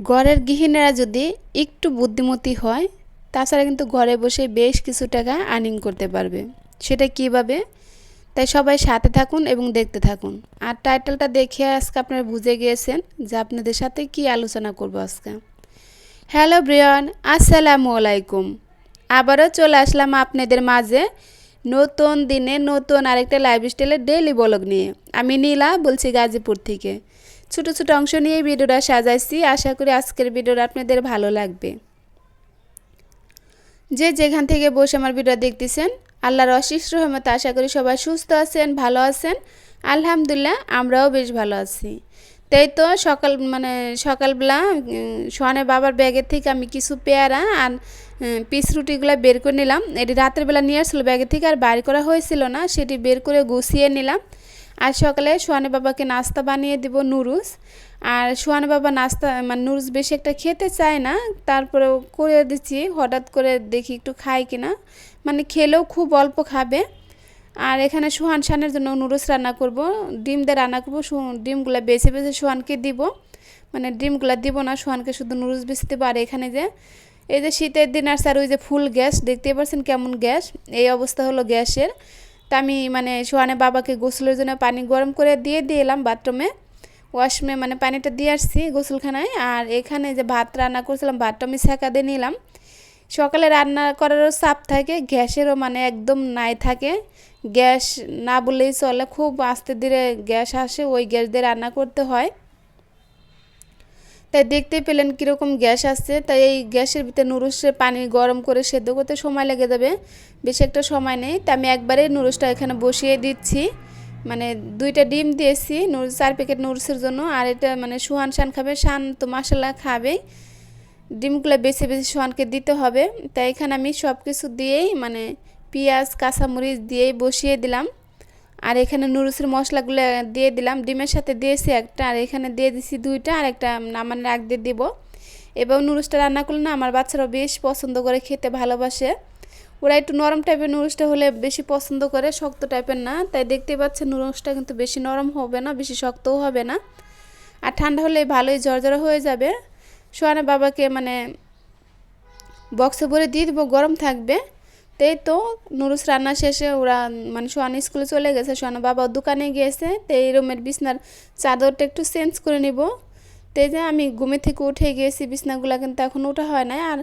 ঘরের গৃহিণীরা যদি একটু বুদ্ধিমতী হয় তাছাড়া কিন্তু ঘরে বসে বেশ কিছু টাকা আর্নিং করতে পারবে। সেটা কিভাবে? তাই সবাই সাথে থাকুন এবং দেখতে থাকুন। আর টাইটেলটা দেখে আজকে আপনারা বুঝে গিয়েছেন যে আপনাদের সাথে কি আলোচনা করব আজকে। হ্যালো ব্রিয়ান, আসসালামু আলাইকুম। আবারও চলে আসলাম আপনাদের মাঝে নতুন দিনে নতুন আরেকটা লাইফস্টাইলের ডেইলি ব্লগ নিয়ে। আমি নীলা বলছি গাজীপুর থেকে। ছোট ছোট অংশ নিয়ে ভিডিওটা সাজাইছি, আশা করি আজকের ভিডিওটা আপনাদের ভালো লাগবে। যে যেখান থেকে বসে আমার ভিডিও দেখতেছেন, আল্লাহর অশেষ রহমতে আশা করি সবাই সুস্থ আছেন, ভালো আছেন। আলহামদুলিল্লাহ আমরাও বেশ ভালো আছি। তাই তো সকালবেলা সোহানের বাবার ব্যাগের থেকে আমি কিছু পেয়ারা আর পিস রুটিগুলো বের করে নিলাম। এটি রাতের বেলা নিয়ে আসছিলো ব্যাগের থেকে, আর বাইর করা হয়েছিল না, সেটি বের করে গুছিয়ে নিলাম। আর সকালে সোহানের বাবাকে নাস্তা বানিয়ে দিব নুডলস। আর সোহানের বাবা নাস্তা নুডলস বেশি একটা খেতে চায় না, তারপরেও করে দিচ্ছি। হঠাৎ করে দেখি একটু খায় কিনা, খেলেও খুব অল্প খাবে। আর এখানে সোহান শানের জন্য নুডলস রান্না করব, ডিম দিয়ে রান্না করব। ডিমগুলো বেছে বেছে সোহানকে দিব, ডিমগুলো দিব না, সোহানকে শুধু নুডলস বেছে দেবো। আর এখানে যে এই যে শীতের দিন আর স্যার ওই যে ফুল গ্যাস দেখতেই পাচ্ছেন কেমন গ্যাস, এই অবস্থা হলো গ্যাসের। তা আমি সোহানের বাবাকে গোসলের জন্য পানি গরম করে দিয়ে এলাম বাথরুমে, ওয়াশরুমে পানিটা দিয়ে আসছি গোসলখানায়। আর এখানে যে ভাত রান্না করছিলাম, ভাতটা আমি সেঁকা দিয়ে নিলাম। সকালে রান্না করারও চাপ থাকে, গ্যাসেরও একদম নাই থাকে। গ্যাস না বললেই চলে, খুব আস্তে ধীরে গ্যাস আসে, ওই গ্যাস দিয়ে রান্না করতে হয়। তাই দেখতে পেলেন কীরকম গ্যাস আসছে। তাই এই গ্যাসের ভিতরে নুডলসের পানি গরম করে সেদ্ধ করতে সময় লেগে যাবে, বেশি একটা সময় নেই। তাই আমি একবারে নুডলসটা এখানে বসিয়ে দিচ্ছি। 2টা ডিম দিয়েছি নুডলস, 4 প্যাকেট নুডলসের জন্য। আর এটা সোহান শান খাবে, শান তো মাসাল্লাহ খাবেই। ডিমগুলো বেছে বেছে সোহানকে দিতে হবে। তাই এখানে আমি সব কিছু দিয়েই পেঁয়াজ কাঁচামরিচ দিয়েই বসিয়ে দিলাম। আর এখানে নুডলসের মশলাগুলো দিয়ে দিলাম, ডিমের সাথে দিয়েছি একটা, আর এখানে দিয়ে দিছি 2টা, আর একটা নামানোর আগ দিয়ে দিব। এবং নুডলসটা রান্না করলে না আমার বাচ্চারাও বেশ পছন্দ করে, খেতে ভালোবাসে। ওরা একটু নরম টাইপের নুডলসটা হলে বেশি পছন্দ করে, শক্ত টাইপের না। তাই দেখতে পাচ্ছেন নুডলসটা কিন্তু বেশি নরম হবে না, বেশি শক্তও হবে না। আর ঠান্ডা হলে ভালোই ঝরঝরা হয়ে যাবে। সোহানের বাবাকে বক্সে ভরে দিয়ে দেবো, গরম থাকবে। তাই তো নুডলস রান্না শেষে ওরা সোহান স্কুলে চলে গেছে, সোহানের বাবা দোকানে গিয়েছে। তো এই রুমের বিছনার চাদরটা একটু চেঞ্জ করে নিব। তাই যে আমি ঘুমে থেকে উঠে গিয়েছি, বিছনাগুলো কিন্তু এখন ওঠা হয় না। আর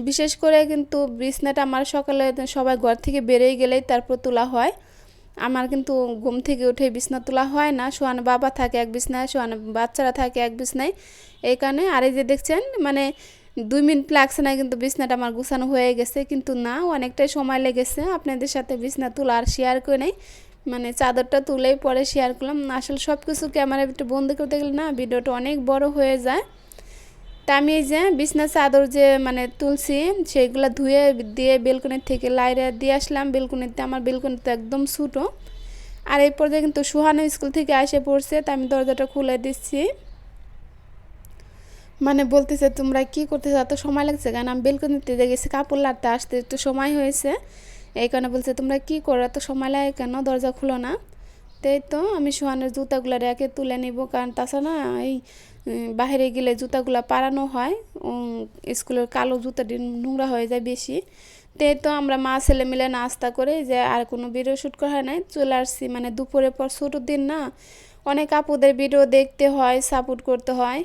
বিশেষ করে কিন্তু বিছনাটা আমার সকালে সবাই ঘর থেকে বেরিয়ে গেলেই তারপর তোলা হয়। আমার কিন্তু ঘুম থেকে উঠে বিছনা তোলা হয় না। সোহান বাবা থাকে এক বিছনায়, সোহান বাচ্চারা থাকে এক বিছনায়, এই কারণে। আর এই যে দেখছেন 2 মিনিট লাগছে না কিন্তু বিছনাটা আমার গুছানো হয়ে গেছে, কিন্তু না অনেকটাই সময় লেগেছে। আপনাদের সাথে বিছনা তোলা আর শেয়ার করে নেই, চাদরটা তুলেই পরে শেয়ার করলাম। আসলে সব কিছু ক্যামেরায় একটু বন্ধ করতে গেলে না ভিডিওটা অনেক বড় হয়ে যায়। তা আমি এই যে বিছনা চাদর যে তুলছি সেইগুলো ধুয়ে দিয়ে বেলকনির থেকে লাইরে দিয়ে আসলাম। বেলকনিতে আমার বেলকনিতে একদম ছোটো। আর এই পর্যায়ে কিন্তু সুহানা স্কুল থেকে এসে পড়ছে, তা আমি দরজাটা খুলে দিচ্ছি। বলতেছে তোমরা কি করতেছো, এত সময় লাগছে কেন? আমি বেলকনিতে গেছি কাপড় লাড়তে, আসতে একটু সময় হয়েছে, এই কারণে বলছে তোমরা কি করো, এত সময় লাগে কেন, দরজা খুলো না। তাই তো আমি সোহানের জুতাগুলো রেখে তুলে নিব, কারণ তাছাড়া এই বাইরে গেলে জুতাগুলো পারানো হয়, স্কুলের কালো জুতাটি নোংরা হয়ে যায় বেশি। তাই তো আমরা মা ছেলে মিলে নাস্তা করে যে আর কোনো ভিডিও শ্যুট করা হয় নাই, চলে আসছি। দুপুরের পর ছোটোর দিন না, অনেক আপুদের ভিডিও দেখতে হয়, সাপোর্ট করতে হয়,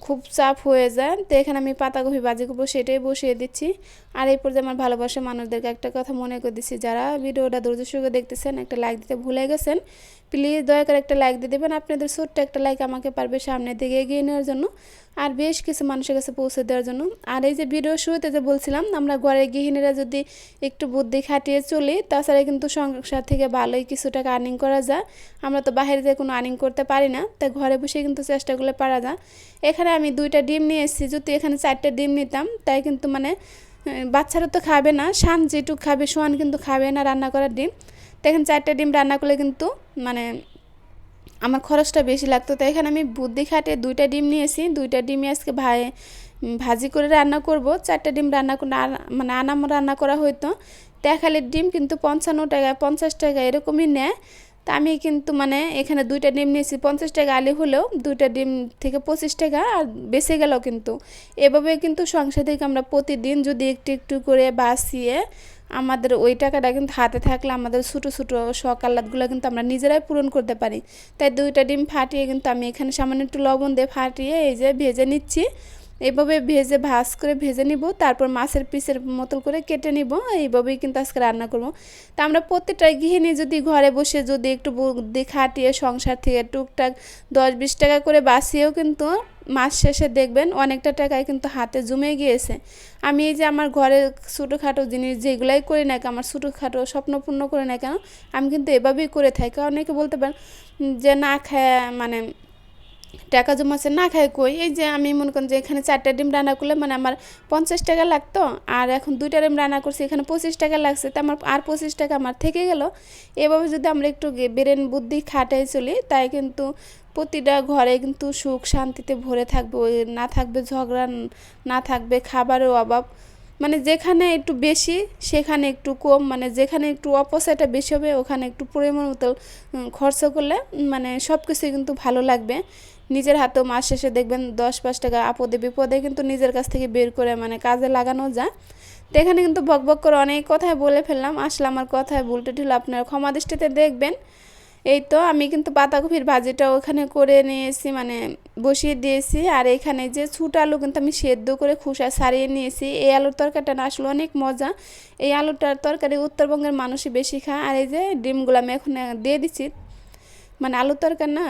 খুব চাপ হয়ে যায়। তো এখানে আমি পাতাকপি ভাজি করবো, সেটাই বসিয়ে দিচ্ছি। আর এই পর্যায়ে আমার ভালোবাসা মানুষদেরকে একটা কথা মনে করে দিচ্ছি, যারা ভিডিওটা ধৈর্য সহকারে দেখতেছেন একটা লাইক দিতে ভুলে গেছেন, প্লিজ দয়া করে একটা লাইক দিয়ে দেবেন। আপনাদের ছোট্ট একটা লাইক আমাকে পারবে সামনের দিকে এগিয়ে নেওয়ার জন্য, আর বেশ কিছু মানুষের কাছে পৌঁছে দেওয়ার জন্য। আর এই যে ভিডিও শুরুতে যে বলছিলাম, আমরা ঘরের গৃহিণীরা যদি একটু বুদ্ধি খাটিয়ে চলি, তাছাড়া কিন্তু সংসার থেকে ভালোই কিছু টাকা আর্নিং করা যায়। আমরা তো বাইরে যেয়ে কোনো আর্নিং করতে পারি না, তাই ঘরে বসে কিন্তু চেষ্টা করলে পারা যায়। এখানে আমি 2টা ডিম নিয়ে এসেছি, যদি এখানে 4টা ডিম নিতাম তাই কিন্তু বাচ্চারা তো খাবে না, শান যেটুকু খাবে সোহান কিন্তু খাবে না রান্না করার ডিম। তো এখানে 4টা ডিম রান্না করলে কিন্তু আমার খরচটা বেশি লাগতো। তাই এখানে আমি বুদ্ধি খাটে 2টা ডিম নিয়েছি, 2টা ডিমই আজকে ভাজি করে রান্না করব। 4টা ডিম রান্না করে আনাম রান্না করা হয়তো। দেখালে ডিম কিন্তু 55 টাকা 50 টাকা এরকমই নেয়। তা আমি কিন্তু মানে এখানে 2টা ডিম নিয়েছি 50 টাকা আলি হলেও 2টা ডিম থেকে 25 টাকা আর বেঁচে গেল কিন্তু। এভাবে কিন্তু সংসার থেকে আমরা প্রতিদিন যদি একটু একটু করে বাঁচিয়ে আমাদের ওই টাকাটা কিন্তু হাতে থাকলে আমাদের ছোটো ছোটো শখ আহ্লাদগুলো কিন্তু আমরা নিজেরাই পূরণ করতে পারি। তাই 2টা ডিম ফাটিয়ে কিন্তু আমি এখানে সামান্য একটু লবণ দিয়ে ফাটিয়ে এই যে ভেজে নিচ্ছি। এইভাবে ভেজে ভাজ করে ভেজে নিব, তারপর মাছের পিসের মতো করে কেটে নিব। এইভাবেই কিন্তু আজকে রান্না করব। তা আমরা প্রত্যেকটা গৃহিণী যদি ঘরে বসে যদি একটু বুদ্ধি খাটিয়ে সংসার থেকে টুকটাক 10-20 টাকা করে বাঁচিয়েও কিন্তু মাস শেষে দেখবেন অনেকটা টাকায় কিন্তু হাতে জমে গিয়েছে। আমি এই যে আমার ঘরের ছোটোখাটো জিনিস যেগুলাই করি না কেন, আমার ছোটোখাটো স্বপ্ন পূর্ণ করে না কেন, আমি কিন্তু এভাবেই করে থাকি। অনেকে বলতে পারেন যে না খায় মানে টাকা জমাচ্ছে, না খায় কই। এই যে আমি মনে করেন যে এখানে 4টা ডিম রান্না করলে মানে আমার 50 টাকা লাগতো, আর এখন 2টা ডিম রান্না করছি এখানে 25 টাকা লাগছে, তো আমার আর 25 টাকা আমার থেকে গেল। এভাবে যদি আমরা একটু ব্রেন বুদ্ধি খাটাই চলি তাই কিন্তু প্রতিটা ঘরে কিন্তু সুখ শান্তিতে ভরে থাকবে, না থাকবে ঝগড়া, না থাকবে খাবারের অভাব। মানে যেখানে একটু বেশি সেখানে একটু কম, মানে যেখানে একটু অপচয়টা বেশি হবে ওখানে একটু পরিমাণ মতো খরচ করলে মানে সব কিছুই কিন্তু ভালো লাগবে। নিজের হাতেও মাস শেষে দেখবেন 10-5 টাকা আপদে বিপদে কিন্তু নিজের কাছ থেকে বের করে মানে কাজে লাগানো যায়। তো এখানে কিন্তু বকবক করে অনেক কথাই বলে ফেললাম, আসলে আমার কথায় ভুলটা ঢিল আপনারা ক্ষমা দৃষ্টিতে দেখবেন। এই তো আমি কিন্তু পাতাকপির ভাজিটা ওখানে করে নিয়েছি, মানে বসিয়ে দিয়েছি। আর এখানে যে ছোট আলু কিন্তু আমি সেদ্ধ করে খোসা ছাড়িয়ে নিয়েছি। এই আলুর তরকারিটা না আসলে অনেক মজা। এই আলুটার তরকারি উত্তরবঙ্গের মানুষই বেশি খায়। আর এই যে ডিমগুলো আমি এখন দিয়ে দিচ্ছি, মানে আলুর তরকারি না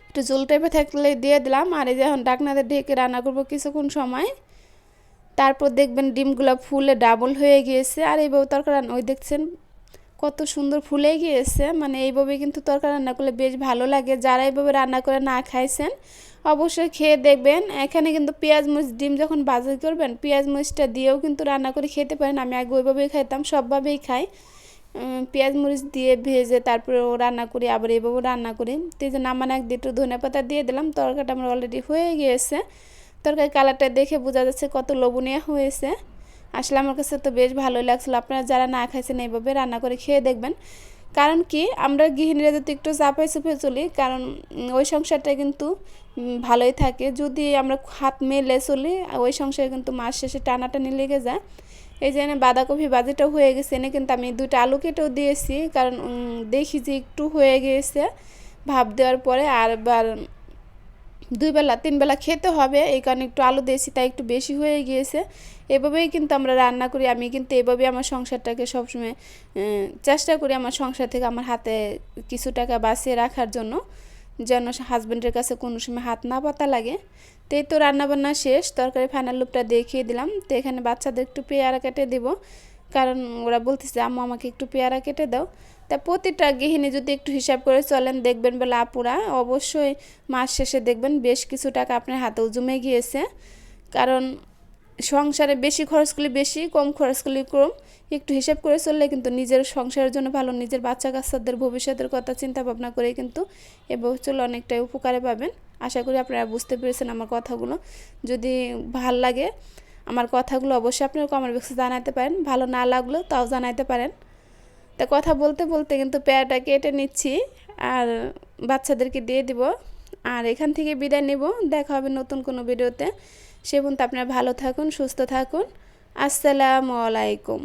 একটু জল টাইপের থাকলে দিয়ে দিলাম। আর এই যে এখন ঢাকনাতে ঢেকে রান্না করবো কিছুক্ষণ সময়, তারপর দেখবেন ডিমগুলো ফুলে ডাবল হয়ে গিয়েছে। আর এইভাবে তরকারি রান্না ওই দেখছেন কত সুন্দর ফুলে গিয়েছে। মানে এইভাবে কিন্তু তরকারি রান্না করলে বেশ ভালো লাগে। যারা এইভাবে রান্না করে না খাইছেন অবশ্যই খেয়ে দেখবেন। এখানে কিন্তু পেঁয়াজ মরিচ ডিম যখন ভাজি করবেন পেঁয়াজ মরিচটা দিয়েও কিন্তু রান্না করে খেতে পারেন। আমি আগে ওইভাবেই খাইতাম, সবভাবেই খাই, পেঁয়াজ মরিচ দিয়ে ভেজে তারপরে রান্না করি, আবার এভাবেও রান্না করি। তো এই যে নামানো এক দুটো ধনে পাতা দিয়ে দিলাম। তরকারিটা আমার অলরেডি হয়ে গিয়েছে। তরকারি কালারটা দেখে বোঝা যাচ্ছে কত লোভনীয় হয়েছে। আসলে আমার কাছে তো বেশ ভালোই লাগছিলো। আপনারা যারা না খাইছেন এইভাবে রান্না করে খেয়ে দেখবেন। কারণ কি আমরা গৃহিণীরা যদি একটু চাপাই চুপে চলি, কারণ ওই সংসারটা কিন্তু ভালোই থাকে। যদি আমরা হাত মেলে চলি ওই সংসারে কিন্তু মাস শেষে টানাটানি লেগে যায়। এই যে এনে বাঁধাকপি ভাজিটাও হয়ে গেছে, এনে কিন্তু আমি 2টা আলু কেটেও দিয়েছি, কারণ দেখি যে একটু হয়ে গিয়েছে ভাপ দেওয়ার পরে আর 2 বেলা 3 বেলা খেতে হবে, এই কারণে একটু আলু দিয়েছি, তাই একটু বেশি হয়ে গিয়েছে। এভাবেই কিন্তু আমরা রান্না করি। আমি কিন্তু এভাবেই আমার সংসারটাকে সবসময় চেষ্টা করি আমার সংসার থেকে আমার হাতে কিছু টাকা বাঁচিয়ে রাখার জন্য, যেন হাজব্যান্ডের কাছে কোনো সময় হাত না পাতা লাগে। তো এই তো রান্নাবান্না শেষ, তরকারি ফাইনাল লুকটা দেখিয়ে দিলাম। তো এখানে বাচ্চাদের একটু পেয়ারা কেটে দিব, কারণ ওরা বলতেছে আম্মু আমাকে একটু পেয়ারা কেটে দাও। তা প্রতিটা গৃহিণী যদি একটু হিসাব করে চলেন দেখবেন বলে আপুরা অবশ্যই মাস শেষে দেখবেন বেশ কিছু টাকা আপনার হাতেও জমে গিয়েছে। কারণ সংসারে বেশি খরচ করলে বেশি, কম খরচ করলে কম, একটু হিসাব করে চললে কিন্তু নিজের সংসারের জন্য ভালো, নিজের বাচ্চা কাচ্চাদের ভবিষ্যতের কথা চিন্তা ভাবনা করে কিন্তু এভাবে চলে অনেকটাই উপকারে পাবেন। আশা করি আপনারা বুঝতে পেরেছেন আমার কথাগুলো। যদি ভাল লাগে আমার কথাগুলো অবশ্যই আপনারা কমেন্ট বক্সে জানাতে পারেন, ভালো না লাগলেও তাও জানাতে পারেন। তা কথা বলতে বলতে কিন্তু পেয়ারাটা কেটে নিচ্ছি আর বাচ্চাদেরকে দিয়ে দিব। আর এখান থেকে বিদায় নেব, দেখা হবে নতুন কোনো ভিডিওতে। সে পর্যন্ত আপনারা ভালো থাকুন, সুস্থ থাকুন। আসসালামু আলাইকুম।